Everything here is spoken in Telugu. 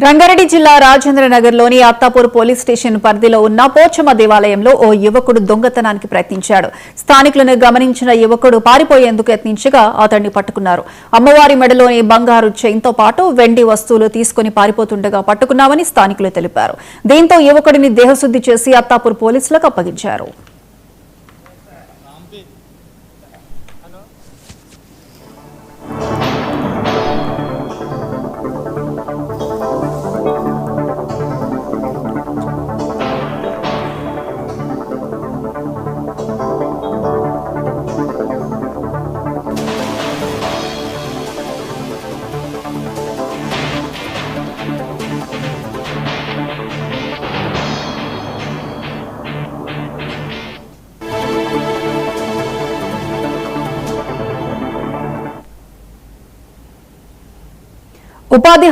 రంగారెడ్డి జిల్లా రాజేంద్రనగర్లోని అత్తాపూర్ పోలీస్ స్టేషన్ పరిధిలో ఉన్న పోచమ్మ దేవాలయంలో ఓ యువకుడు దొంగతనానికి ప్రయత్నించాడు. స్థానికులను గమనించిన యువకుడు పారిపోయేందుకు యత్నించగా అతన్ని పట్టుకున్నారు. అమ్మవారి మెడలోని బంగారు చైన్తో పాటు వెండి వస్తువులు తీసుకుని పారిపోతుండగా పట్టుకున్నామని స్థానికులు తెలిపారు. దీంతో యువకుడిని దేహశుద్ధి చేసి అత్తాపూర్ పోలీసులకు అప్పగించారు. ఉపాధి